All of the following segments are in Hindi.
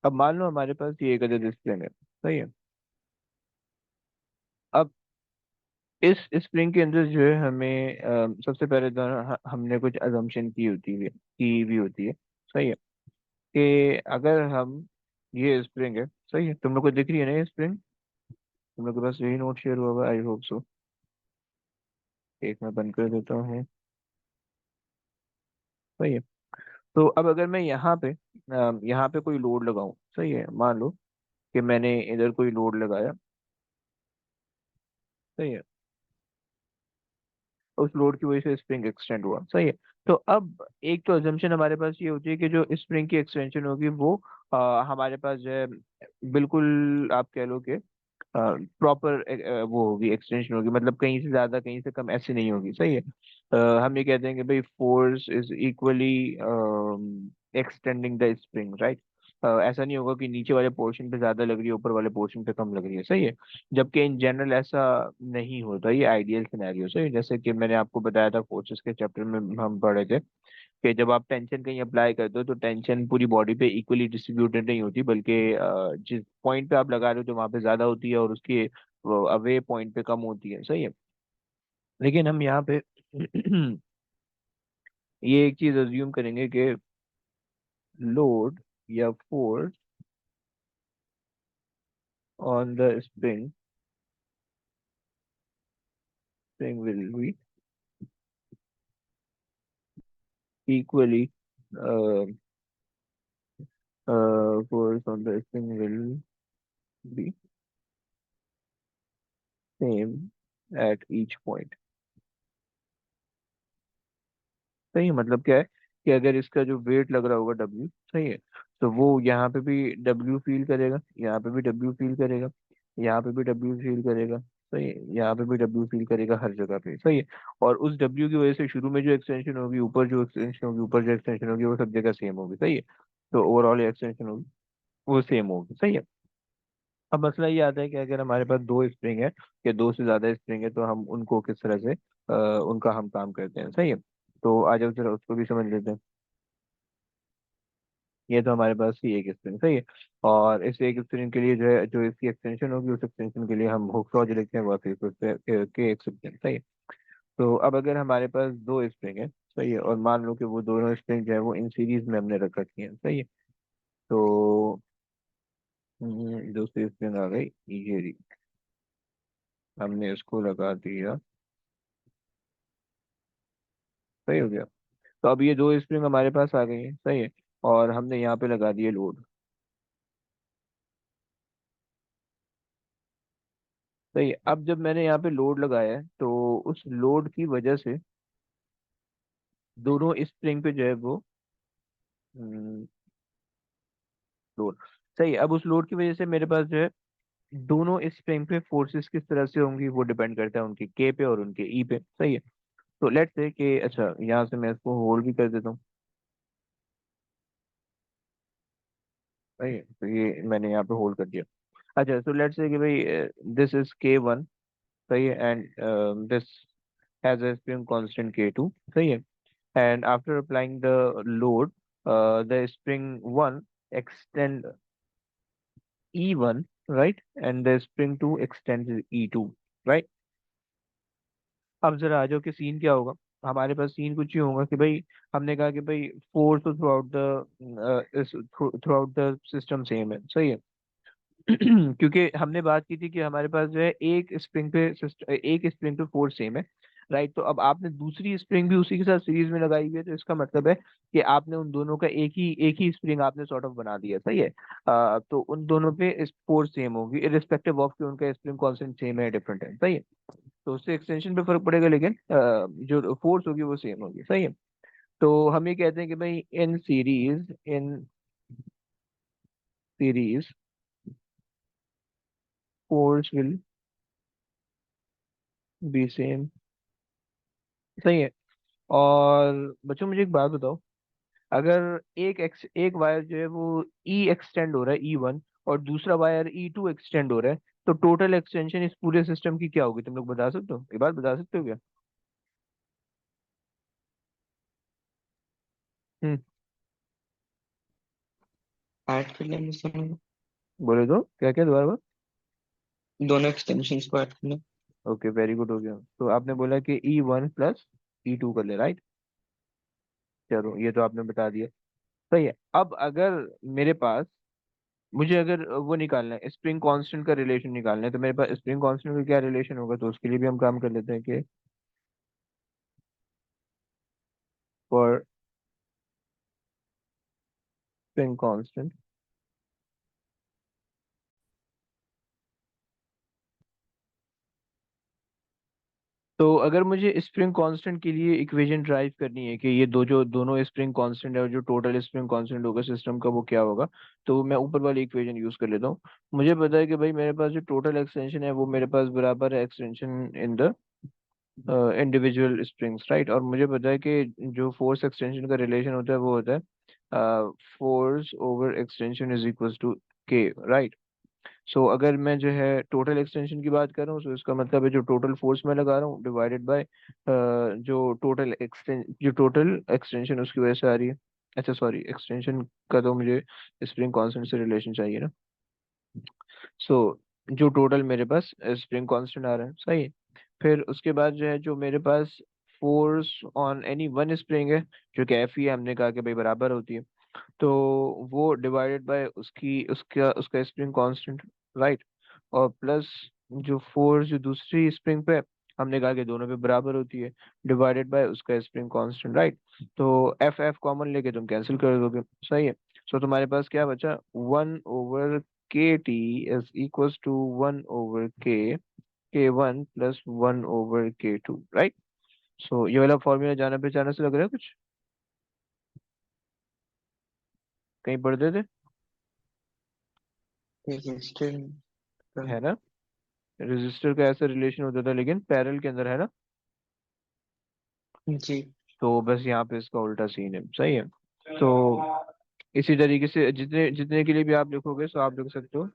अब मान लो हमारे पास ये एक अदद स्प्रिंग है, सही है। अब इस स्प्रिंग के अंदर जो है हमें सबसे पहले तो हमने कुछ अजम्पशन की भी होती है, सही है। कि अगर हम, ये स्प्रिंग है, सही है, तुम लोग को दिख रही है ना ये स्प्रिंग? तुम लोग के पास यही नोट शेयर हुआ हुआ, आई होप सो। एक मैं बंद कर देता हूँ, सही है। तो अब अगर मैं यहाँ पे कोई लोड लगाऊं, सही है, मान लो कि मैंने इधर कोई लोड लगाया, सही है। उस लोड की वजह से स्प्रिंग एक्सटेंड हुआ, सही है। तो अब एक तो अजम्पशन हमारे पास ये होती है कि जो स्प्रिंग की एक्सटेंशन होगी वो हमारे पास जो है बिल्कुल, आप कह लो कि प्रॉपर वो होगी, एक्सटेंशन होगी, मतलब कहीं से ज्यादा कहीं से कम ऐसे नहीं होगी, सही है। हम ये कहते हैं कि भाई force is equally extending the spring, right. ऐसा नहीं होगा कि नीचे वाले पोर्शन पे ज्यादा लग रही है, ऊपर वाले पोर्शन पे कम लग रही है, सही है। जबकि इन जनरल ऐसा नहीं होता, ये आइडियल सिनेरियो, सही है। जैसे कि मैंने आपको बताया था फोर्सेस के चैप्टर में, हम पढ़े थे कि जब आप टेंशन कहीं अप्लाई करते हो तो टेंशन पूरी बॉडी पे इक्वली डिस्ट्रीब्यूटेड नहीं होती, बल्कि जिस पॉइंट पे आप लगा रहे हो तो वहां पे ज्यादा होती है, और उसके अवे पॉइंट पे कम होती है, सही है। लेकिन हम यहाँ पे ये एक चीज अज्यूम करेंगे कि लोड या force on the spring will be equally, force on the spring will be same at each point. सही है, मतलब क्या है कि अगर इसका जो वेट लग रहा होगा डब्ल्यू, सही है, तो वो यहाँ पे भी डब्ल्यू फील करेगा, यहाँ पे भी डब्ल्यू फील करेगा, यहाँ पे भी डब्ल्यू फील करेगा, सही है, यहाँ पे भी डब्ल्यू फील करेगा, हर जगह पे, सही है। और उस डब्ल्यू की वजह से शुरू में जो एक्सटेंशन होगी, ऊपर जो एक्सटेंशन होगी वो सब जगह सेम होगी, सही है। तो ओवरऑल एक्सटेंशन होगी वो सेम होगी, सही है। अब मसला ये आता है कि अगर हमारे पास दो स्प्रिंग है या दो से ज्यादा स्प्रिंग है, तो हम उनको किस तरह से उनका हम काम करते हैं, सही है। तो आ जाओ जरा उसको भी समझ लेते हैं। ये तो हमारे पास ही एक स्प्रिंग, सही है। और इस एक स्प्रिंग के लिए जो है, जो इसकी एक्सटेंशन होगी, उस एक्सटेंशन के लिए हम हुक लॉ जो लिखते हैं वो फिर के एक स्प्रिंग, सही है। तो अब अगर हमारे पास दो स्प्रिंग है, सही है, और मान लो कि वो दोनों स्प्रिंग जो है वो इन सीरीज में हमने रख रखी है, सही है। तो दूसरी स्प्रिंग आ गई, ये रही, हमने इसको लगा दिया, सही हो गया। तो अब ये दो स्प्रिंग हमारे पास आ गई है, सही है, और हमने यहाँ पे लगा दिए लोड, सही है। अब जब मैंने यहाँ पे लोड लगाया है तो उस लोड की वजह से दोनों स्प्रिंग पे जो है वो लोड, सही है। अब उस लोड की वजह से मेरे पास जो है दोनों स्प्रिंग पे फोर्सेस किस तरह से होंगी वो डिपेंड करता है उनके के पे और उनके ई पे, सही है। तो लेट्स से कि अच्छा, यहाँ से मैं इसको होल्ड भी कर देता हूँ, सही है। तो ये मैंने यहाँ पे होल्ड कर दिया। अच्छा, तो लेट्स से कि भाई दिस इज K1, सही है, and this has a spring constant K2, सही है। And after applying the load, the spring 1 extend E1, right? And the spring 2 extends E2, right? अब जरा आ जाओ कि सीन क्या होगा। हमारे पास सीन कुछ ही होगा कि भाई हमने कहा कि भाई फोर्स तो through out the system same है, सही है। क्योंकि हमने बात की थी कि हमारे पास जो है एक स्प्रिंग पे फोर्स सेम है, राइट। तो अब आपने दूसरी स्प्रिंग भी उसी के साथ सीरीज में लगाई हुई है, तो इसका मतलब है कि आपने उन दोनों का एक ही स्प्रिंग आपने सॉर्ट ऑफ बना दिया, सही है। तो उन दोनों पे फोर्स सेम होगी, इरिस्पेक्टिव ऑफ कि उनका स्प्रिंग कांस्टेंट सेम है डिफरेंट है, सही है। तो उससे एक्सटेंशन पे फर्क पड़ेगा, लेकिन जो फोर्स होगी वो सेम होगी, सही है। तो हम ये कहते हैं कि भाई in series force will be same, सही है। और बच्चों मुझे एक बात बताओ, अगर एक वायर जो है वो ई एक्सटेंड हो रहा है E1, और दूसरा वायर E2 एक्सटेंड हो रहा है, तो टोटल एक्सटेंशन इस पूरे सिस्टम की क्या होगी? तुम लोग बता सकते हो, ये बात बता सकते हो क्या? हम्म। ऐड कर लेंगे दोनों को। बोले तो क्या क्या दोबारा? दोनों एक्सटेंशन को ऐड कर लें। ओके, वेरी गुड, हो गया। तो आपने बोला कि E1 प्लस E2 कर ले, राइट? चलो, ये तो आपने बता दिया। सही है। अब अगर मेरे पास, मुझे अगर वो निकालना है, स्प्रिंग कांस्टेंट का रिलेशन निकालना है, तो मेरे पास स्प्रिंग कांस्टेंट का क्या रिलेशन होगा? तो उसके लिए भी हम काम कर लेते हैं कि फॉर स्प्रिंग कांस्टेंट, तो अगर मुझे स्प्रिंग कांस्टेंट के लिए इक्वेशन ड्राइव करनी है कि ये दो, जो दोनों स्प्रिंग कांस्टेंट है और जो टोटल स्प्रिंग कांस्टेंट होगा सिस्टम का, वो क्या होगा, तो मैं ऊपर वाली इक्वेशन यूज कर लेता हूँ। मुझे पता है कि भाई मेरे पास जो टोटल एक्सटेंशन है वो मेरे पास बराबर है extension in the individual springs, right? और मुझे पता है कि जो फोर्स एक्सटेंशन का रिलेशन होता है वो होता है force over extension is equal to K, right? So अगर मैं जो है टोटल एक्सटेंशन की बात कर रहा हूँ, तो इसका मतलब है जो टोटल फोर्स मैं लगा रहा हूँ डिवाइडेड बाय जो टोटल एक्सटेंशन उसकी वजह से आ रही है। अच्छा सॉरी, एक्सटेंशन का तो मुझे स्प्रिंग कांस्टेंट से रिलेशन चाहिए ना। सो जो टोटल मेरे पास स्प्रिंग कांस्टेंट आ रहा है, सही है। फिर उसके बाद जो है, जो मेरे पास force on any one spring है, जो कि एफ ही है, हमने कहा कि भाई बराबर होती है, तो वो डिवाइडेड बाय उसकी उसका उसका स्प्रिंग कांस्टेंट, राइट? और प्लस जो फोर्स जो दूसरी स्प्रिंग पे है, हमने कहा कि दोनों पे बराबर होती है, डिवाइडेड बाय उसका स्प्रिंग कांस्टेंट, राइट? तो एफ एफ कॉमन लेके तुम कैंसिल कर दोगे, सही है। सो तुम्हारे पास क्या बचा? 1/KT is equals to 1/K1 plus 1/K2, right? So ये वाला फॉर्मूला जाना पहचाना से लग रहा है कुछ? कहीं पढ़ते थे? रजिस्टर। है ना? रजिस्टर का ऐसा रिलेशन होता था लेकिन पैरेलल के अंदर, है ना? जी। तो बस यहाँ पे इसका उल्टा सीन है, सही है। तो इसी तरीके से जितने जितने के लिए भी आप लिखोगे, सो आप लिख सकते हो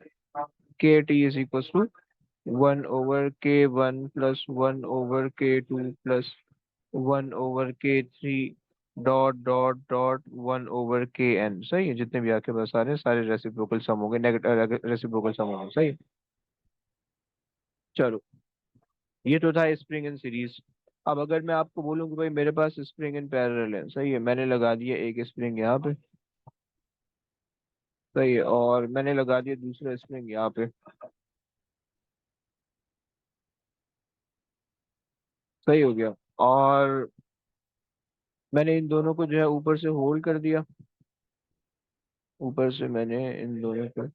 KT is equal to 1/K1 plus 1/K2 plus 1/K3 dot dot dot 1/Kn, सही है। जितने भी आपके पास सारे सारे रेसिप्रोकल सम होंगे, नेगेटिव रेसिप्रोकल सम होंगे, सही है। चलो, ये तो था स्प्रिंग इन सीरीज। अब अगर मैं आपको बोलूं कि भाई मेरे पास स्प्रिंग इन पैरेलल है, सही है, मैंने लगा दिया एक स्प्रिंग यहाँ पे, सही है, और मैंने लगा दिया दूसरा स्प्रिंग यहाँ पे, सही हो गया। और मैंने इन दोनों को जो है ऊपर से होल्ड कर दिया, ऊपर से मैंने इन दोनों को,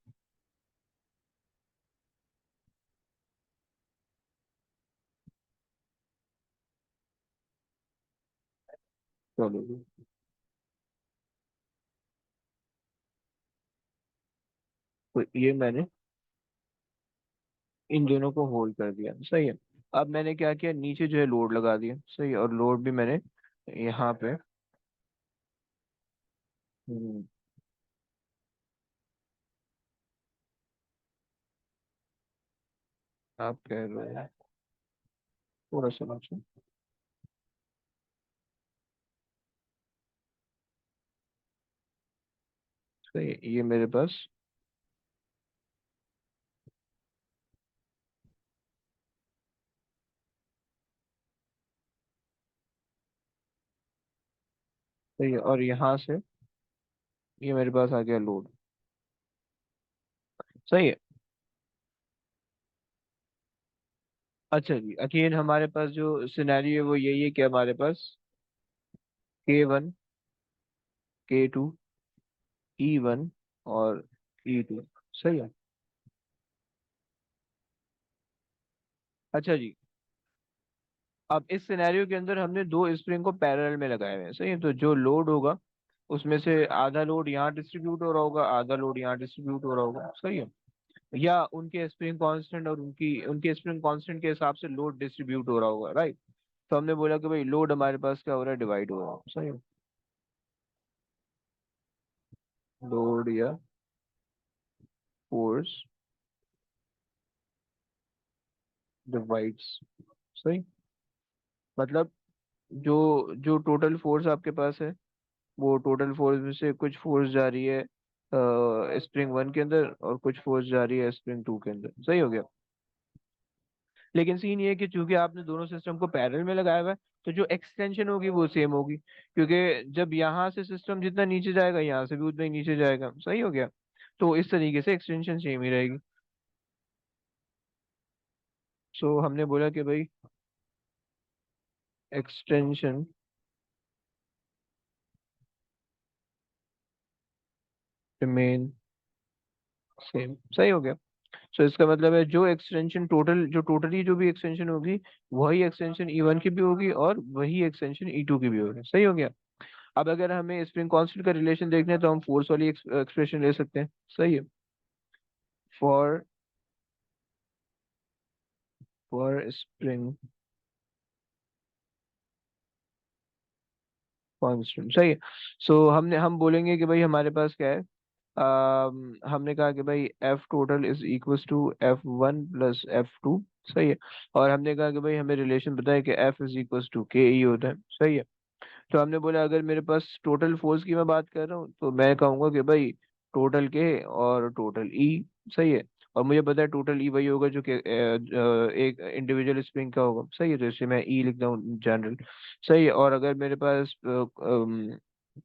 चलो जी, तो ये मैंने इन दोनों को होल्ड कर दिया, सही है। अब मैंने क्या किया, नीचे जो है लोड लगा दिया, सही है, और लोड भी मैंने यहाँ पे, हम्म, आप कह रहे हो, थोड़ा समझो, सही है, ये मेरे पास, सही है, और यहाँ से ये मेरे पास आ गया लोड, सही है। अच्छा जी, अगेन हमारे पास जो सिनेरियो है वो यही है कि हमारे पास K1, K2, E1 और E2, सही है। अच्छा जी, अब इस सिनेरियो के अंदर हमने दो स्प्रिंग को पैरेलल में लगाए हुए हैं, सही है। तो जो लोड होगा उसमें से आधा लोड यहाँ डिस्ट्रीब्यूट हो रहा होगा, आधा लोड यहाँ डिस्ट्रीब्यूट हो रहा होगा, सही है। या उनके स्प्रिंग कांस्टेंट और उनकी उनके स्प्रिंग कांस्टेंट के हिसाब से लोड डिस्ट्रीब्यूट हो रहा होगा, राइट? तो हमने बोला कि भाई लोड हमारे पास क्या हो रहा है, डिवाइड हो रहा है, सही है। लोड या फोर्स डिवाइड्स, सही। मतलब जो जो टोटल फोर्स आपके पास है, वो टोटल फोर्स में से कुछ फोर्स जा रही है स्प्रिंग 1 के अंदर और कुछ फोर्स जा रही है स्प्रिंग 2 के अंदर। सही हो गया। लेकिन सीन ये है कि चूंकि आपने दोनों सिस्टम को पैरेलल में लगाया हुआ है, तो जो एक्सटेंशन होगी वो सेम होगी, क्योंकि जब यहाँ से सिस्टम जितना नीचे जाएगा यहाँ से भी उतना ही नीचे जाएगा। सही हो गया। तो इस तरीके से एक्सटेंशन सेम ही रहेगी। सो हमने बोला कि भाई एक्सटेंशन रिमेन सेम। सही हो गया। सो इसका मतलब है जो एक्सटेंशन टोटल जो टोटली जो भी एक्सटेंशन होगी, वही एक्सटेंशन E1 की भी होगी और वही एक्सटेंशन E2 की भी होगी। सही हो गया। अब अगर हमें स्प्रिंग कांस्टेंट का रिलेशन देखना है तो हम फोर्स वाली एक्सप्रेशन ले सकते हैं। सही है। For for spring constant. सही है। सो हम बोलेंगे कि भाई हमारे पास क्या है। हमने कहा कि भाई F total is equals to F1 plus F2। सही है। और हमने कहा कि भाई हमें रिलेशन पता है कि F इज इक्वल्स टू के ई होता है। सही है। तो हमने बोला अगर मेरे पास टोटल फोर्स की मैं बात कर रहा हूँ तो मैं कहूंगा कि भाई टोटल के और टोटल ई। सही है। और मुझे पता है टोटल ई वही होगा जो कि एक इंडिविजुअल स्प्रिंग का होगा। सही है। तो इससे मैं ई लिखता हूँ जनरल। सही है। और अगर मेरे पास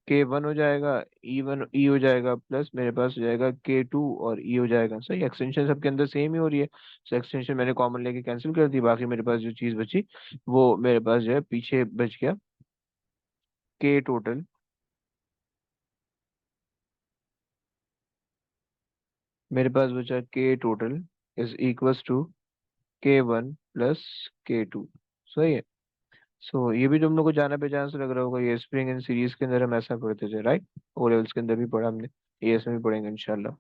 K1 हो जाएगा, E1 ई हो जाएगा, प्लस मेरे पास हो जाएगा K2 और ई हो जाएगा। सही। एक्सटेंशन सबके अंदर सेम ही हो रही है, तो एक्सटेंशन मैंने कॉमन लेके कैंसिल कर दी। बाकी मेरे पास जो चीज बची वो मेरे पास जो है पीछे बच गया K टोटल। मेरे पास बचा K total is equals to K1 plus K2। सही है। सो ये भी तुम लोग को जाना पहचान से लग रहा होगा, ये स्प्रिंग एंड सीरीज के अंदर हम ऐसा पढ़ते थे, राइट। ओ लेवल्स के अंदर भी पढ़ा हमने, ये इसमें भी पढ़ेंगे इंशाल्लाह।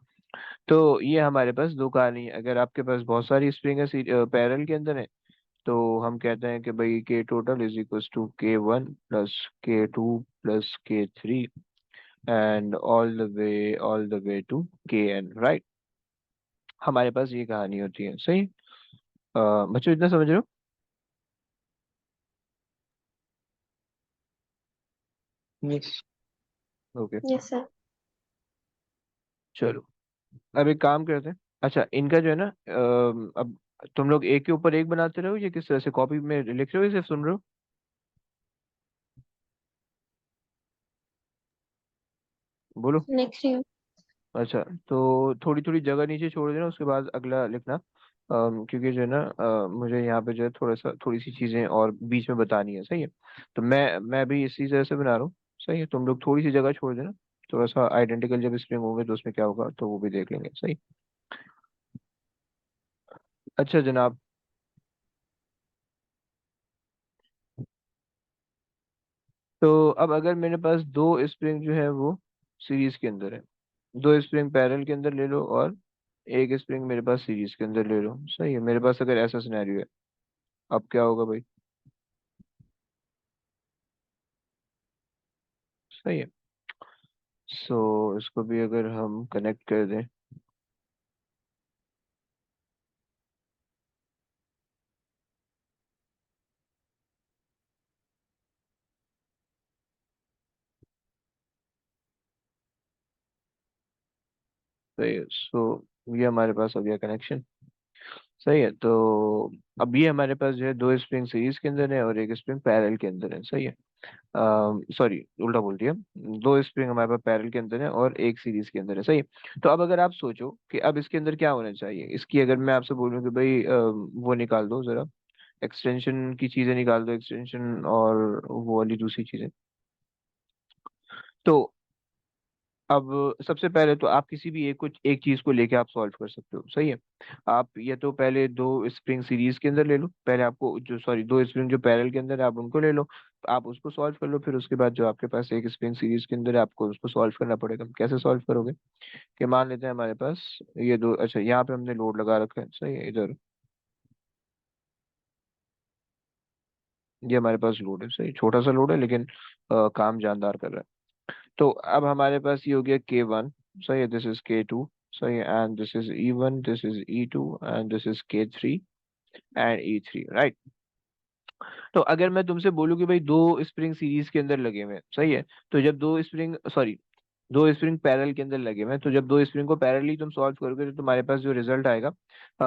तो ये हमारे पास दो कहानी है। अगर आपके पास बहुत सारी स्प्रिंग है पैरेलल के अंदर है, तो हम कहते हैं कि भाई K total is equals to K1 plus K2 plus K3 and all the way to Kn, right. हमारे पास ये कहानी होती है। सही। बच्चों इतना समझ रहे हो? यस। ओके। Yes sir. चलो अब एक काम करते हैं। अच्छा इनका जो है ना अब तुम लोग एक के ऊपर एक बनाते रहो या किस तरह से कॉपी में लिख रहे हो या सिर्फ सुन रहे हो? बोलो। लिख रही हूँ। अच्छा तो थोड़ी थोड़ी जगह नीचे छोड़ देना, उसके बाद अगला लिखना। क्योंकि जो है ना मुझे यहाँ पे जो है थोड़ी सी चीजें और बीच में बतानी है। सही है। तो मैं भी इसी तरह से बना रहा हूँ। सही है। तुम लोग थोड़ी सी जगह छोड़ देना। थोड़ा सा आइडेंटिकल जब स्ट्रिंग होंगे तो उसमें क्या होगा तो वो भी देख लेंगे। सही। अच्छा जनाब। तो अब अगर मेरे पास दो स्प्रिंग जो है वो सीरीज के अंदर है, दो स्प्रिंग पैरेलल के अंदर ले लो और एक स्प्रिंग मेरे पास सीरीज के अंदर ले लो। सही है। मेरे पास अगर ऐसा सिनेरियो है, अब क्या होगा भाई? सही है। सो इसको भी अगर हम कनेक्ट कर दें, सही है। सो ये हमारे पास हो गया कनेक्शन। सही है। तो अब ये हमारे पास जो है दो स्प्रिंग सीरीज के अंदर है और एक स्प्रिंग पैरेलल के अंदर है। सही है। सॉरी उल्टा बोल दिया। दो स्प्रिंग हमारे पास पैरेलल के अंदर है और एक सीरीज के अंदर है। सही है। तो अब अगर आप सोचो कि अब इसके अंदर क्या होना चाहिए, इसकी अगर मैं आपसे बोलूं कि भाई वो निकाल दो जरा, एक्सटेंशन की चीजें निकाल दो, एक्सटेंशन और वो वाली दूसरी चीजें। तो अब सबसे पहले तो आप किसी भी एक चीज को लेके आप सॉल्व कर सकते हो। सही है। आप ये तो पहले दो स्प्रिंग सीरीज के अंदर ले लो, पहले आपको जो सॉरी दो स्प्रिंग जो पैरेलल के अंदर है आप उनको ले लो। आप उसको सॉल्व कर लो, फिर उसके बाद जो आपके पास एक स्प्रिंग सीरीज के अंदर है आपको उसको सॉल्व करना पड़ेगा। कैसे सॉल्व करोगे कि मान लेते हैं हमारे पास ये दो, अच्छा यहाँ पे हमने लोड लगा रखा है। सही है। इधर ये हमारे पास लोड है। सही, छोटा सा लोड है लेकिन काम जानदार कर रहा है। तो अब हमारे पास ये हो गया K1। सही है। This is K2। सही है। And this is E1, this is E2 and this is K3 and E3, right. तो अगर मैं तुमसे बोलूं कि भाई दो स्प्रिंग सीरीज के अंदर लगे हुए हैं, सही है, तो जब दो स्प्रिंग सॉरी दो स्प्रिंग पैरेलल के अंदर लगे हुए हैं, तो जब दो स्प्रिंग को पैरेलली तुम सॉल्व करोगे तो तुम्हारे पास जो रिजल्ट आएगा,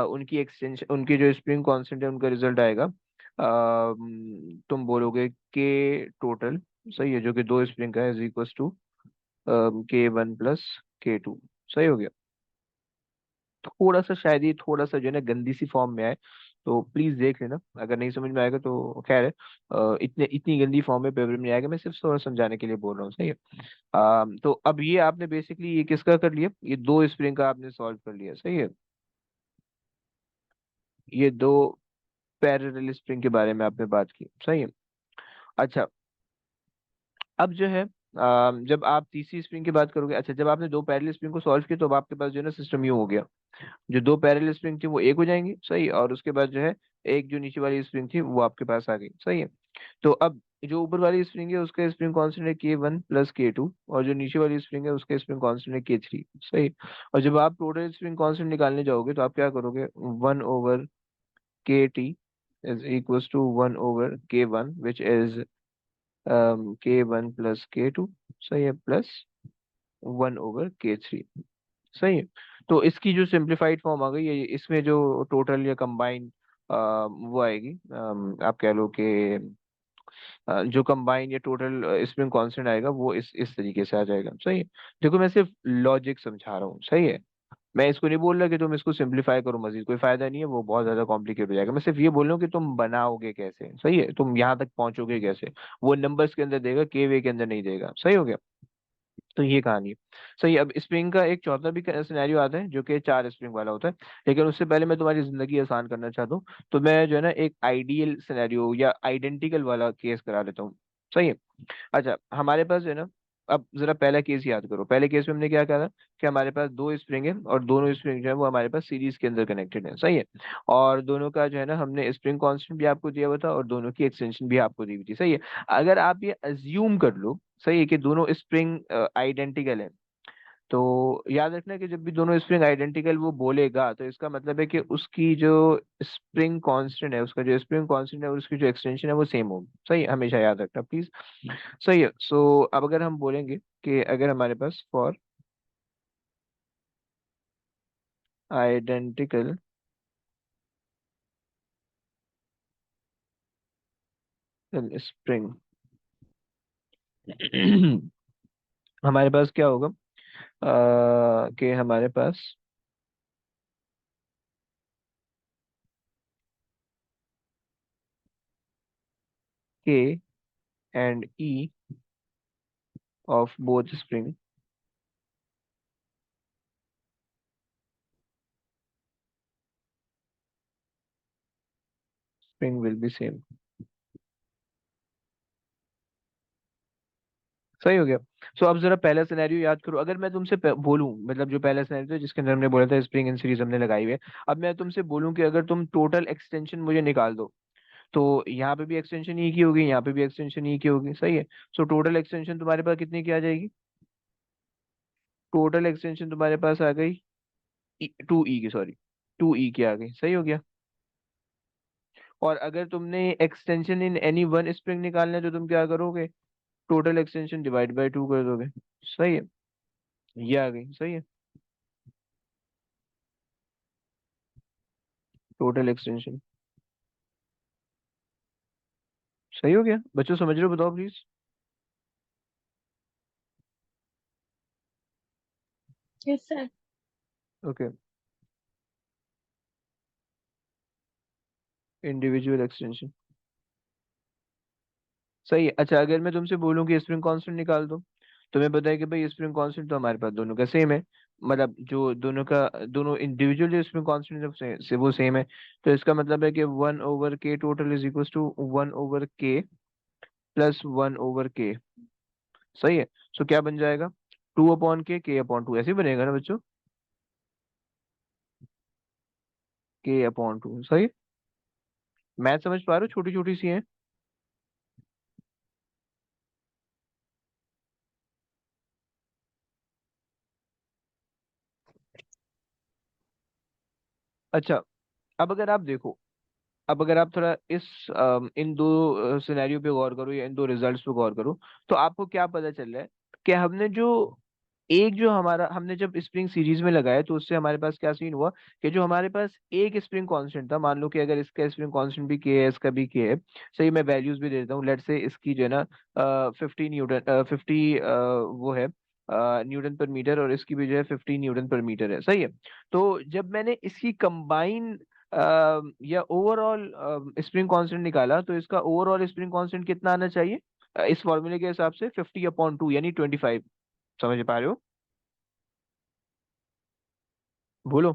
उनकी एक्सटेंशन, उनकी जो स्प्रिंग कांस्टेंट है उनका रिजल्ट आएगा, तुम बोलोगे के टोटल, सही है, जो कि दो स्प्रिंग का है, is equal to K1 + K2। सही हो गया। थोड़ा सा शायद ये थोड़ा सा जो है ना गंदी सी फॉर्म में है, तो प्लीज देख लेना, अगर नहीं समझ में आएगा तो खैर है। इतने इतनी गंदी फॉर्म में पेपर में नहीं आएगा, मैं सिर्फ थोड़ा समझाने के लिए बोल रहा हूँ, सही है। तो अब ये आपने बेसिकली ये किसका कर लिया, ये दो स्प्रिंग का आपने सॉल्व कर लिया, सही है। ये दो पैरेलल स्प्रिंग के बारे में आपने बात की, सही है। अच्छा, अब जो है जब आप तीसरी स्प्रिंग की बात करोगे, अच्छा जब आपने दो पैरेलल स्प्रिंग को सॉल्व किया तो अब आपके पास जो है ना सिस्टम यूं हो गया, जो दो पैरेलल स्प्रिंग थी वो एक हो जाएंगी, सही, और उसके बाद जो है एक जो नीचे वाली स्प्रिंग थी वो आपके पास आ गई, सही है। तो अब जो ऊपर वाली स्प्रिंग है उसका स्प्रिंग कांस्टेंट है K1 + K2, और जो नीचे वाली स्प्रिंग है उसका स्प्रिंग कांस्टेंट है K3, सही। और जब आप टोटल स्प्रिंग कांस्टेंट निकालने जाओगे तो आप क्या करोगे, 1/KT is equal to 1/K1 which is K1 + K2, सही है, प्लस 1/K3, सही है। तो इसकी जो सिंप्लीफाइड फॉर्म आ गई है, इसमें जो टोटल या कंबाइन वो आएगी, आप कह लो कि जो कंबाइन या टोटल स्प्रिंग कांस्टेंट आएगा वो इस तरीके से आ जाएगा, सही है। देखो मैं सिर्फ लॉजिक समझा रहा हूँ, सही है। मैं इसको नहीं बोल रहा कि तुम इसको सिंप्लीफाई करो, मजीद कोई फायदा नहीं है, वो बहुत ज्यादा कॉम्प्लिकेट हो जाएगा। मैं सिर्फ ये बोल रहा हूँ कि तुम बनाओगे कैसे, सही है, तुम यहाँ तक पहुंचोगे कैसे, वो नंबर्स के अंदर देगा, के वे के अंदर नहीं देगा, सही हो गया। तो ये कहानी है, सही। अब स्प्रिंग का एक चौथा भी सिनेरियो आता है जो कि चार स्प्रिंग वाला होता है, लेकिन उससे पहले मैं तुम्हारी जिंदगी आसान करना चाहता हूँ, तो मैं जो है ना एक आइडियल सिनेरियो या आइडेंटिकल वाला केस करा लेता हूँ, सही है। अच्छा, हमारे पास जो है ना, अब जरा पहला केस याद करो, पहले केस में हमने क्या कहा था कि हमारे पास दो स्प्रिंग है और दोनों स्प्रिंग जो है वो हमारे पास सीरीज के अंदर कनेक्टेड है, सही है। और दोनों का जो है ना हमने स्प्रिंग कांस्टेंट भी आपको दिया हुआ था और दोनों की एक्सटेंशन भी आपको दी हुई थी, सही है। अगर आप ये अज्यूम कर लो, सही है, कि दोनों स्प्रिंग आइडेंटिकल है, तो याद रखना कि जब भी दोनों स्प्रिंग आइडेंटिकल वो बोलेगा तो इसका मतलब है कि उसकी जो स्प्रिंग कांस्टेंट है, उसका जो स्प्रिंग कांस्टेंट है और उसकी जो एक्सटेंशन है वो सेम होगी, सही है, हमेशा याद रखना प्लीज। सही है। सो अब अगर हम बोलेंगे कि अगर हमारे पास फॉर आइडेंटिकल स्प्रिंग हमारे पास क्या होगा, कि हमारे पास K and E of both spring will be same, सही हो गया। सो अब जरा पहला सिनेरियो याद करो, अगर मैं तुमसे बोलूं, मतलब जो पहला सिनेरियो था जिसके अंदर हमने बोला था स्प्रिंग इन सीरीज हमने लगाई हुई है, अब मैं तुमसे बोलूं कि अगर तुम टोटल एक्सटेंशन मुझे निकाल दो, तो यहाँ पे भी एक्सटेंशन ई की होगी, यहाँ पे भी एक्सटेंशन ई की होगी, सही है। सो टोटल एक्सटेंशन तुम्हारे पास कितनी की आ जाएगी, टोटल एक्सटेंशन तुम्हारे पास आ गई 2E की, सॉरी, 2E की आ गई, सही हो गया। और अगर तुमने extension in any one spring निकालना है तो तुम क्या करोगे, टोटल एक्सटेंशन डिवाइड बाय 2 कर दोगे, सही है, ये आ गई, सही है, टोटल एक्सटेंशन, सही हो गया। बच्चों समझ रहे हो, बताओ please. Yes, sir. Okay, individual extension, सही है। अच्छा, अगर मैं तुमसे बोलूं कि स्प्रिंग कांस्टेंट निकाल दो, तुम्हें पता है कि भाई स्प्रिंग कांस्टेंट तो हमारे पास दोनों का सेम है, मतलब जो दोनों का दोनों इंडिविजुअल जो स्प्रिंग कांस्टेंट से वो सेम है, तो इसका मतलब है कि 1/K total is equal to 1/K + 1/K, सही है। सो क्या बन जाएगा, 2/K, K/2, ऐसे ही बनेगा ना बच्चों, K/2, सही। मैथ समझ पा रहे हो, छोटी छोटी सी है। अच्छा, अब अगर आप देखो, अब अगर आप थोड़ा इन दो सिनेरियो पे गौर करो या इन दो रिजल्ट्स पे गौर करो, तो आपको क्या पता चल रहा है कि हमने जो एक जो हमारा हमने जब स्प्रिंग सीरीज में लगाया तो उससे हमारे पास क्या सीन हुआ कि जो हमारे पास एक स्प्रिंग कांस्टेंट था, मान लो कि अगर इसका स्प्रिंग कांस्टेंट भी के है, इसका भी के है, सही, मैं वैल्यूज भी दे देता हूँ। लेट से इसकी जो है ना 50 न्यूटन, 50 वो है न्यूटन पर मीटर, और इसकी भी जो है 50 न्यूटन पर मीटर है, सही है। तो जब मैंने इसकी कंबाइन या ओवरऑल स्प्रिंग कांस्टेंट निकाला, तो इसका ओवरऑल स्प्रिंग कांस्टेंट कितना आना चाहिए? इस फॉर्मूले के हिसाब से 50/2 यानी 25। समझ पा रहे हो? बोलो।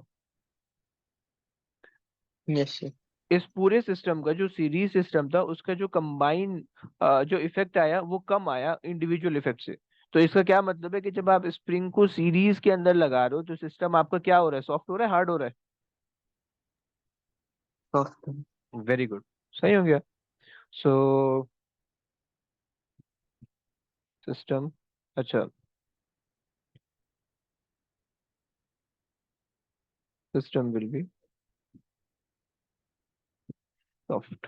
Yes sir. इस पूरे सिस्टम का जो सीरीज सिस्टम था उसका जो कंबाइन जो इफेक्ट आया वो कम आया इंडिविजुअल इफेक्ट से। तो इसका क्या मतलब है कि जब आप स्प्रिंग को सीरीज के अंदर लगा रहे हो तो सिस्टम आपका क्या हो रहा है? सॉफ्ट हो रहा है, हार्ड हो रहा सॉफ्ट। है? वेरी गुड, सही हो गया। सो सिस्टम, अच्छा, सिस्टम विल बी सॉफ्ट,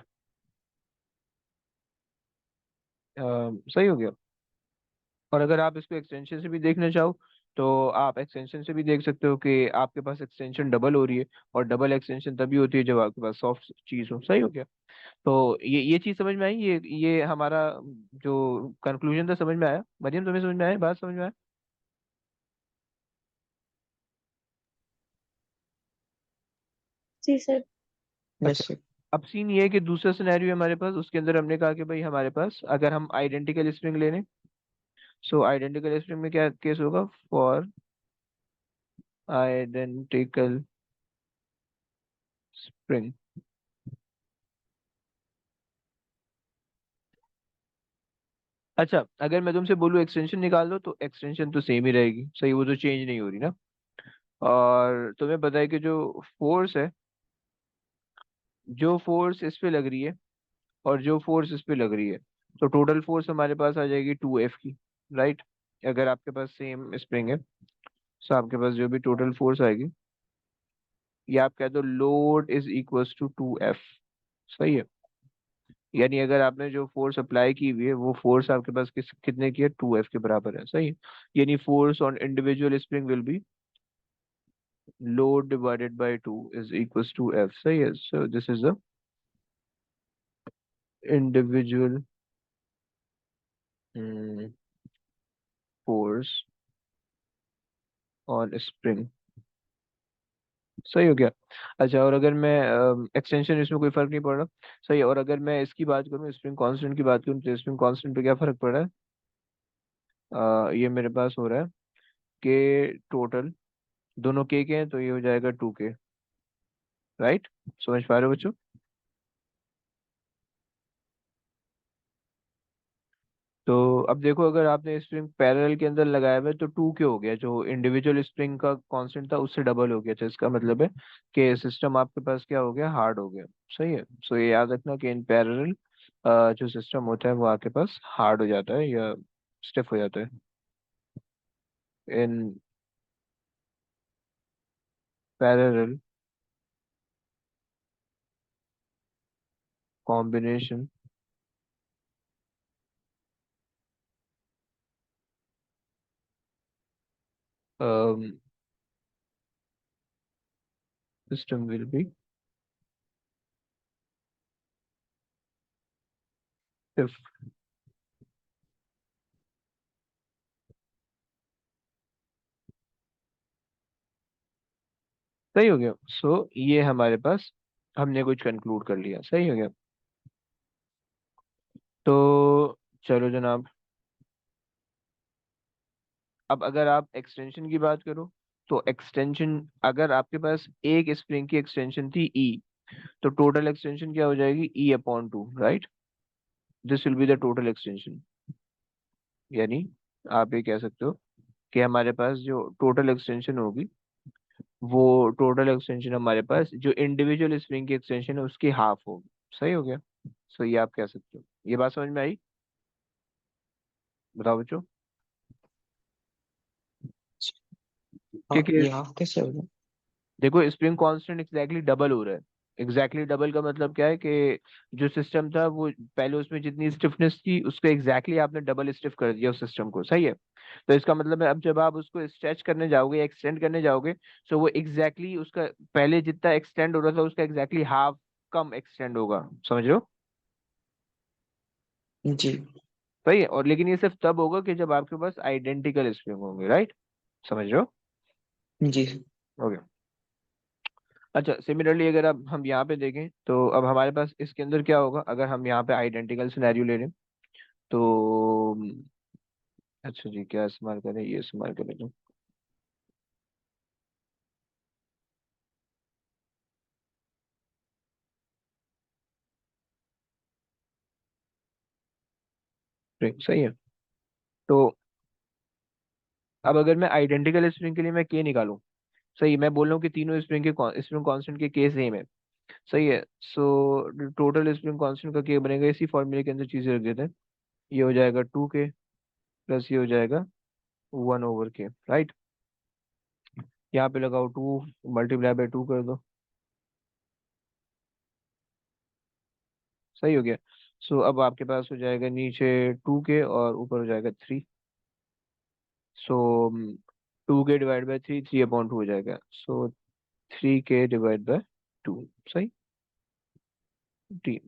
सही हो गया। और अगर आप इसको एक्सटेंशन से भी देखना चाहो तो आप एक्सटेंशन से भी देख सकते हो कि आपके पास एक्सटेंशन डबल हो रही है, और डबल एक्सटेंशन तभी होती है जब आपके पास सॉफ्ट चीज हो, सही हो गया। तो ये चीज समझ में आई? ये हमारा जो कंक्लूजन था, समझ में आया? मरियम, तुम्हें समझ में आया? बात समझ में आया? जी सर। अच्छा। Yes sir. अब सीन ये है कि दूसरा सिनेरियो हमारे पास, उसके अंदर हमने कहा कि भाई हमारे पास अगर हम आइडेंटिकल स्ट्रिंग ले लें, सो आइडेंटिकल स्ट्रिंग में क्या केस होगा? फॉर आइडेंटिकल स्ट्रिंग, अच्छा, अगर मैं तुमसे बोलूँ एक्सटेंशन निकाल दो, तो एक्सटेंशन तो सेम ही रहेगी, सही, वो तो चेंज नहीं हो रही ना। और तुम्हें पता है कि जो फोर्स है, जो फोर्स इस पे लग रही है और जो फोर्स इस पे लग रही है, तो टोटल फोर्स हमारे पास आ जाएगी 2F की, राइट? अगर आपके पास सेम स्प्रिंग है तो आपके पास जो भी टोटल फोर्स आएगी, या आप कह दो load is equals to 2F, सही है। यानी अगर आपने जो फोर्स अप्लाई की हुई है वो फोर्स आपके पास कितने की है? 2F के बराबर है, सही है। यानी force on individual spring will be load divided by 2 is equals to F. सही है। So this is the individual force on spring, सही हो गया। अच्छा, और अगर मैं एक्सटेंशन, इसमें कोई फर्क नहीं पड़ रहा, सही है। और अगर मैं इसकी बात करूँ, स्प्रिंग कांस्टेंट की बात करूँ, तो स्प्रिंग कांस्टेंट पे क्या फर्क पड़ रहा है? ये मेरे पास हो रहा है के टोटल, दोनों के हैं तो ये हो जाएगा 2K, राइट? समझ पा रहे हो बच्चों? तो अब देखो, अगर आपने स्प्रिंग पैरेलल के अंदर लगाया हुआ है तो 2K हो गया, जो इंडिविजुअल स्प्रिंग का कांस्टेंट था उससे डबल हो गया। तो इसका मतलब है कि सिस्टम आपके पास क्या हो गया? हार्ड हो गया, सही है। सो ये याद रखना कि इन पैरेलल जो सिस्टम होता है वो आपके पास हार्ड हो जाता है या स्टिफ हो जाता है। In parallel combination system will be stiff, सही हो गया। सो ये हमारे पास हमने कुछ कंक्लूड कर लिया, सही हो गया। तो चलो जनाब, अब अगर आप एक्सटेंशन की बात करो, तो एक्सटेंशन, अगर आपके पास एक स्प्रिंग की एक्सटेंशन थी ई, तो टोटल एक्सटेंशन क्या हो जाएगी? E/2, right? This will be the total extension. यानी आप ये कह सकते हो कि हमारे पास जो टोटल एक्सटेंशन होगी, वो टोटल एक्सटेंशन हमारे पास जो इंडिविजुअल स्प्रिंग की एक्सटेंशन है उसकी हाफ होगी, सही हो गया। सो ये आप कह सकते हो। ये बात समझ में आई? बताओ बच्चों। हाँ, क्योंकि ये हाफ कैसे होगा? देखो, स्प्रिंग कांस्टेंट एग्जैक्टली डबल हो रहा है, एग्जैक्टली डबल का मतलब क्या है कि जो सिस्टम था वो पहले उसमें जितनी स्टिफनेस थी उसको एग्जैक्टली आपने डबल स्टिफ कर दिया उस सिस्टम को, सही है। तो इसका मतलब है अब जब आप उसको स्ट्रेच करने जाओगे, एक्सटेंड करने जाओगे, तो वो एग्जैक्टली उसका पहले जितना एक्सटेंड हो रहा था उसका एग्जैक्टली हाफ कम एक्सटेंड होगा, समझ रहे हो। जी। सही है, और लेकिन ये सिर्फ तब होगा कि जब आपके पास आइडेंटिकल स्प्रिंग होंगे, राइट, समझ रहे हो। जी। ओके। अच्छा, सिमिलरली अगर अब हम यहाँ पे देखें तो अब हमारे पास इसके अंदर क्या होगा अगर हम यहाँ पे आइडेंटिकल सिनेरियो ले लें तो अच्छा जी, क्या इस्तेमाल करें, ये इस्तेमाल करें तो सही है। तो अब अगर मैं आइडेंटिकल स्प्रिंग के लिए मैं के निकालूं, सही है, मैं बोल रहा हूँ कि तीनों स्प्रिंग के स्प्रिंग कांस्टेंट के सेम है, सही है। सो टोटल स्प्रिंग कांस्टेंट का के बनेगा, इसी फॉर्मूले के अंदर चीजें रख देते हैं। ये हो जाएगा 2 के प्लस ये हो जाएगा 1/के, राइट। यहाँ पे लगाओ 2 मल्टीप्लाई बाय 2 कर दो, सही हो गया। सो अब आपके पास हो जाएगा नीचे 2 के और ऊपर हो जाएगा 3। सो 2 के डिवाइड बाय 3 3/2 हो जाएगा। सो 3 के डिवाइड बाय 2, सही।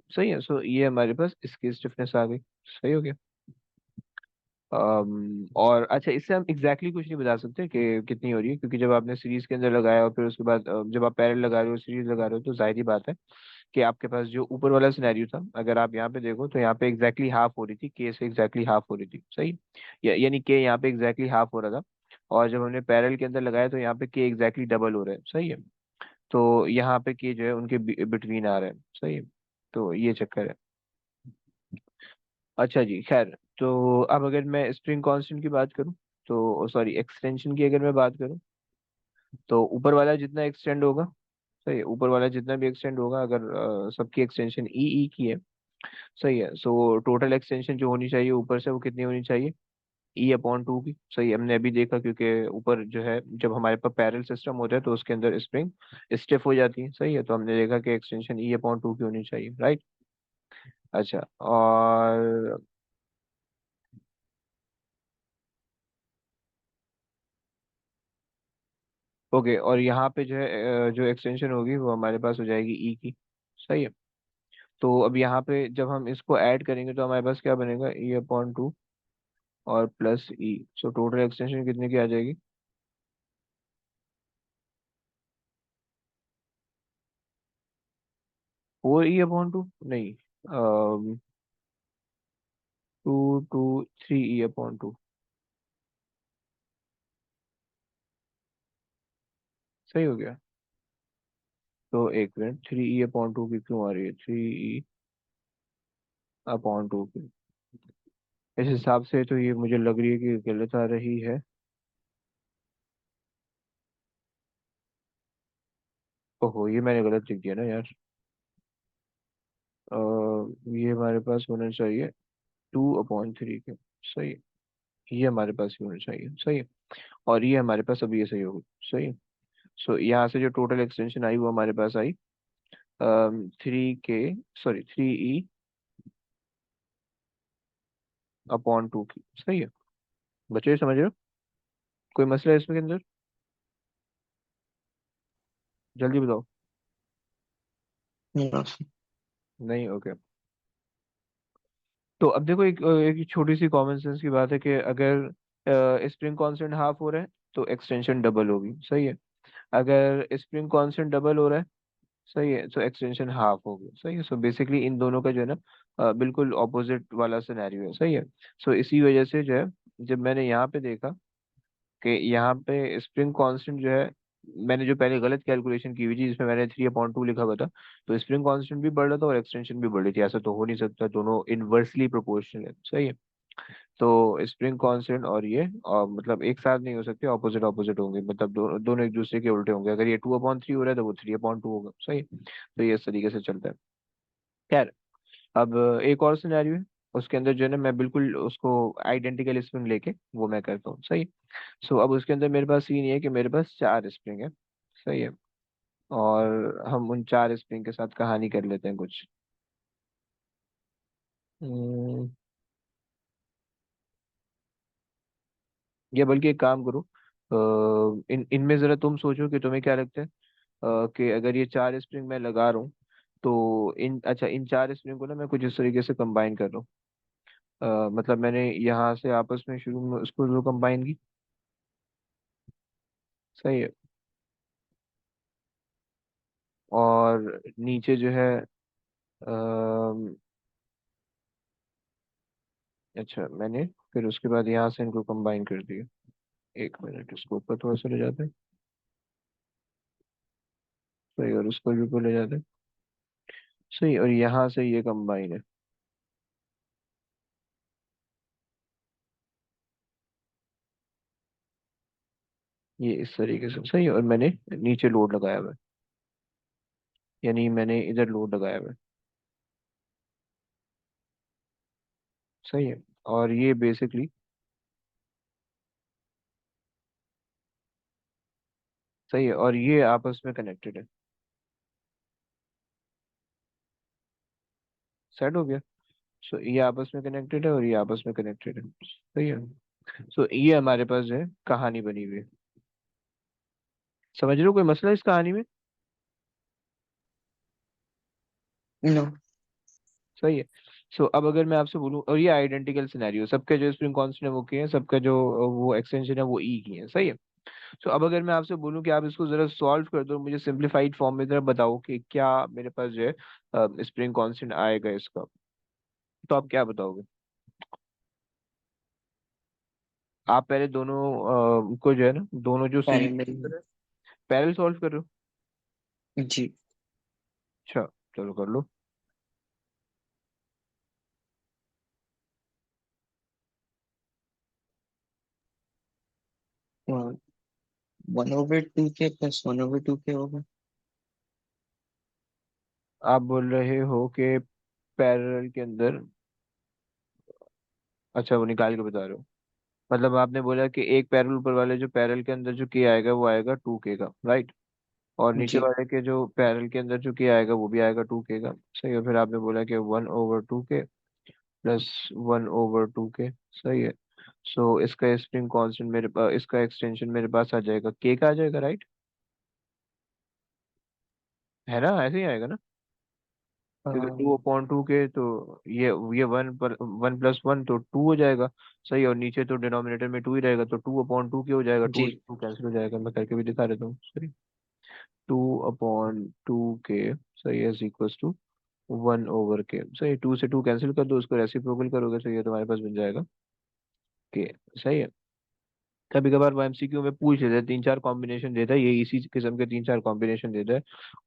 सही है। सो ये हमारे पास इसकी स्टिफनेस आ गई, सही हो गया। और अच्छा, इससे हम एग्जैक्टली कुछ नहीं बता सकते कि कितनी हो रही है, क्योंकि जब आपने सीरीज के अंदर लगाया और फिर उसके बाद जब आप पैरेलल लगा रहे हो, सीरीज लगा रहे हो, तो जाहिर ही बात है कि आपके पास जो ऊपर वाला सिनेरियो था, अगर आप यहाँ पे देखो तो यहाँ पे एग्जैक्टली हाफ हो रही थी, के से एग्जैक्टली हाफ हो रही थी, सही। यानी के यहाँ पे एग्जैक्टली हाफ हो रहा था, और जब हमने पैरेलल के अंदर लगाया तो यहाँ पे के एग्जैक्टली डबल हो रहा है, सही है। तो यहाँ पे के जो है उनके बिटवीन आ रहा है, सही है। तो ये चक्कर है। अच्छा जी, खैर, तो अब अगर मैं स्प्रिंग कांस्टेंट की बात करूं, तो सॉरी, एक्सटेंशन की अगर मैं बात करूं, तो ऊपर वाला जितना एक्सटेंड होगा, सही है, ऊपर वाला जितना भी एक्सटेंड होगा, अगर सबकी एक्सटेंशन ई ई की है, सही है, सो टोटल एक्सटेंशन जो होनी चाहिए ऊपर से वो कितनी होनी चाहिए, E/2 की, सही है। हमने अभी देखा क्योंकि ऊपर जो है जब हमारे पास पैरेलल सिस्टम होता है तो उसके अंदर स्प्रिंग स्टिफ हो जाती है, सही है, तो हमने देखा कि एक्सटेंशन E/2 की होनी चाहिए, राइट। अच्छा, और ओके, और यहाँ पे जो है जो एक्सटेंशन होगी वो हमारे पास हो जाएगी ई की, सही है। तो अब यहाँ पे जब हम इसको ऐड करेंगे तो हमारे पास क्या बनेगा, E/2 और प्लस ई, सो टोटल एक्सटेंशन कितने की आ जाएगी, 4E/2, नहीं, 2 2 3E/2, सही हो गया। तो एक मिनट, 3E/2 की क्यों आ रही है, 3E/2 की, इस हिसाब से तो ये मुझे लग रही है कि गलत आ रही है। ओहो, ये मैंने गलत लिख दिया ना यार। ये हमारे पास होना चाहिए 2/3 के, सही है। ये हमारे पास ही होना चाहिए, सही है। और ये हमारे पास अभी ये सही होगी, सही है। सो यहाँ से जो टोटल एक्सटेंशन आई वो हमारे पास आई 3E/2 की, सही है। बच्चे समझ रहे हो, कोई मसला है इसमें के अंदर, जल्दी बताओ। हाँ, नहीं, ओके। तो अब देखो, एक छोटी सी कॉमन सेंस की बात है कि अगर स्प्रिंग कांस्टेंट हाफ हो रहा है तो एक्सटेंशन डबल होगी, सही है। अगर स्प्रिंग कांस्टेंट डबल हो रहा है, सही है, तो एक्सटेंशन हाफ होगी, सही है। सो बेसिकली इन दोनों का जो है ना बिल्कुल ऑपोजिट वाला सिनेरियो है, सही है। सो इसी वजह से जो है जब मैंने यहाँ पे देखा कि यहाँ पे स्प्रिंग कांस्टेंट जो है, मैंने जो पहले गलत कैलकुलेशन की हुई थी जिसमें मैंने 3/2 लिखा हुआ था, तो स्प्रिंग कांस्टेंट भी बढ़ रहा था और एक्सटेंशन भी बढ़ रही थी, ऐसा तो हो नहीं सकता, दोनों इनवर्सली प्रोपोर्शनल है, सही है। तो स्प्रिंग कांस्टेंट और ये मतलब एक साथ नहीं हो सकते, ऑपोजिट ऑपोजिट होंगे, मतलब दोनों एक दूसरे के उल्टे होंगे, अगर ये 2/3 हो रहा है तो वो 3/2 होगा, सही है। तो ये इस तरीके से चलता है। खैर, अब एक और सिनेरियो है, उसके अंदर जो है ना मैं बिल्कुल उसको आइडेंटिकल स्प्रिंग लेके वो मैं करता हूँ, सही। सो अब उसके अंदर मेरे पास सीन ये है कि मेरे पास 4 स्प्रिंग है, सही है। और हम उन 4 स्प्रिंग के साथ कहानी कर लेते हैं कुछ। हम्म, या बल्कि एक काम करो, इन इनमें जरा तुम सोचो कि तुम्हें क्या लगता है, कि अगर ये 4 स्प्रिंग मैं लगा रहा हूँ, तो इन 4 स्प्रिंग को ना मैं कुछ इस तरीके से कंबाइन कर रहा हूँ। मतलब मैंने यहाँ से आपस में शुरू में उसको जो कंबाइन की, सही है। और नीचे जो है, अम, अच्छा मैंने फिर उसके बाद यहाँ से इनको कंबाइन कर दिया। एक मिनट, इसको ऊपर थोड़ा सा ले जाते हैं, सही, और उसको भी ऊपर ले जाते हैं, सही, और यहाँ से ये कंबाइन है। ये इस तरीके से सही है, और मैंने नीचे लोड लगाया हुआ है, यानी मैंने इधर लोड लगाया हुआ है, सही है। और ये बेसिकली, सही है, और ये आपस में कनेक्टेड है। सेट हो गया। सो ये आपस में कनेक्टेड है और ये आपस में कनेक्टेड है, सही है। सो ये हमारे पास जो है कहानी बनी हुई है। समझ रहे हो कोई मसला इस कहानी में? नो। सही है। सो अब अगर मैं आपसे बोलूं, और ये आइडेंटिकल सिनेरियो, सबके जो स्प्रिंग कांस्टेंट है वो की है, सबका जो वो एक्सटेंशन है वो ई की है, सही है। सो अब अगर मैं आपसे बोलूं कि आप इसको जरा सॉल्व कर दो, मुझे सिंपलीफाइड फॉर्म में जरा बताओ कि क्या मेरे पास जो है स्प्रिंग कांस्टेंट आएगा इसका, तो आप क्या बताओगे? आप पहले दोनों को जो है ना, दोनों जो पैरेलल। सीरीज पैरेलल सॉल्व कर रहे हो? जी। अच्छा, चलो कर लो। 1/2 के प्लस 1/2 के होगा। आप बोल रहे हो कि पैरेलल के अंदर, अच्छा वो निकाल के बता रहे हो, मतलब आपने बोला कि एक पैरेलल ऊपर वाले जो पैरेलल के अंदर जो के आएगा वो आएगा 2 के का, राइट? और नीचे जी। वाले के जो पैरेलल के अंदर जो के आएगा वो भी आएगा 2 के का, सही है। फिर आपने बोला कि 1/2 के प्लस 1/2 के, सही है। सो इसका स्प्रिंग कांस्टेंट मेरे पास, इसका एक्सटेंशन मेरे पास आ जाएगा के का आ जाएगा, राइट? है ना, ऐसे ही आएगा ना, क्योंकि 2/2 के तो ये 1 + 1 तो 2 हो जाएगा, सही। और नीचे तो डिनोमिनेटर में 2 ही रहेगा, तो 2/2 के हो जाएगा, जी। 2 कैंसिल हो जाएगा, मैं करके भी दिखा देता हूँ, सही। 2/2 के, सही है, इक्वल्स टू 1/के, सही। 2 से 2 कैंसिल कर दो, उसको रेसिप्रोकल करोगे तो ये तुम्हारे पास बन जाएगा के, सही है। कभी कभार वो एमसीक्यू में पूछ लेता है, 3 4 कॉम्बिनेशन देता है, ये इसी किस्म के 3 4 कॉम्बिनेशन देता है,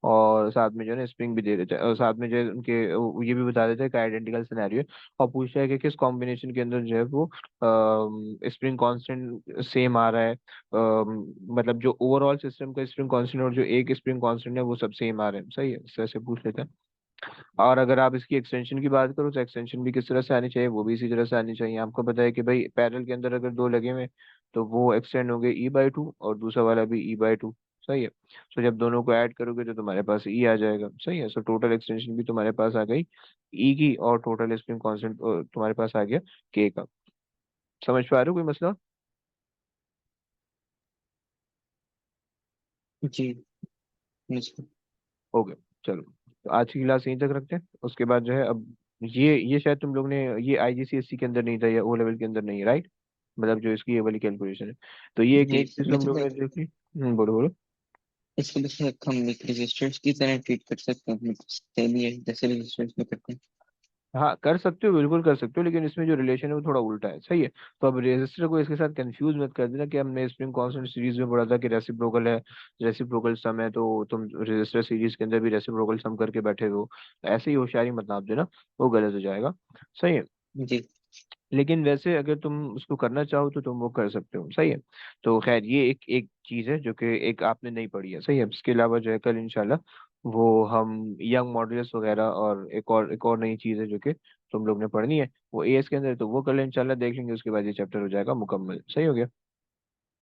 और साथ में जो है ना स्प्रिंग भी दे देता है, और साथ में जो है उनके वो ये भी बता देता है कि आइडेंटिकल सिनेरियो है, और पूछता है कि किस कॉम्बिनेशन के अंदर जो है वो स्प्रिंग कांस्टेंट सेम आ रहा है, मतलब जो ओवरऑल सिस्टम का स्प्रिंग कांस्टेंट और जो एक स्प्रिंग कांस्टेंट है वो सब सेम आ रहे हैं, सही है, इस तरह से पूछ लेता है। और अगर आप इसकी एक्सटेंशन की बात करो, तो एक्सटेंशन भी किस तरह से आनी चाहिए, वो भी इसी तरह से आनी चाहिए। आपको पता है कि भाई पैरेलल के अंदर अगर दो लगे हुए हैं, तो वो एक्सटेंड होंगे E/2, और दूसरा वाला भी E/2, सही है। तो जब दोनों को ऐड करोगे तो तुम्हारे पास ई आ जाएगा, सही है। सो टोटल एक्सटेंशन भी तुम्हारे पास आ गई ई की, और टोटल स्प्रिंग कांस्टेंट तुम्हारे पास आ गया के का। समझ पा रहे हो कोई मसला? जी। मुझको। हो गया। चलो, तो आज की क्लास यहीं तक रखते हैं, उसके बाद जो है अब ये शायद तुम लोग ने ये IGCSE के अंदर नहीं था या O लेवल के अंदर नहीं है, राइट? मतलब जो इसकी ये वाली कैलकुलेशन है, तो ये एक जी। नई चीज तुम मतलब लोग ने लाइक देखी। बोलो बोलो। इसको बस like हम एक रेजिस्टर्स की तरह ट्रीट कर सकते हैं, मतलब सेम ही है जैसे रेजिस्टर्स में करते हैं। हाँ कर सकते हो, बिल्कुल कर सकते हो, लेकिन इसमें जो रिलेशन है वो थोड़ा उल्टा है, सही है। तो अब रेजिस्टर को इसके साथ कंफ्यूज मत कर देना कि हमने स्प्रिंग कांस्टेंट सीरीज में पढ़ा था कि रेसिप्रोकल है, रेसिप्रोकल सम है, तो तुम रेजिस्टर सीरीज के अंदर भी रेसिप्रोकल सम करके बैठे हो, ऐसे ही होशियारी मत नाप देना, वो गलत हो जाएगा, सही है। जी। लेकिन वैसे अगर तुम उसको करना चाहो तो तुम वो कर सकते हो, सही है। तो खैर ये एक एक चीज है जो कि एक आपने नहीं पढ़ी है, सही है। इसके अलावा जो है कल इंशाल्लाह वो हम यंग मॉड्यूलस वगैरह और एक और नई चीज है जो कि तुम लोग ने पढ़नी है, वो एएस के अंदर, तो वो कल इंशाल्लाह देख लेंगे, उसके बाद ये चैप्टर हो जाएगा मुकम्मल, सही हो गया।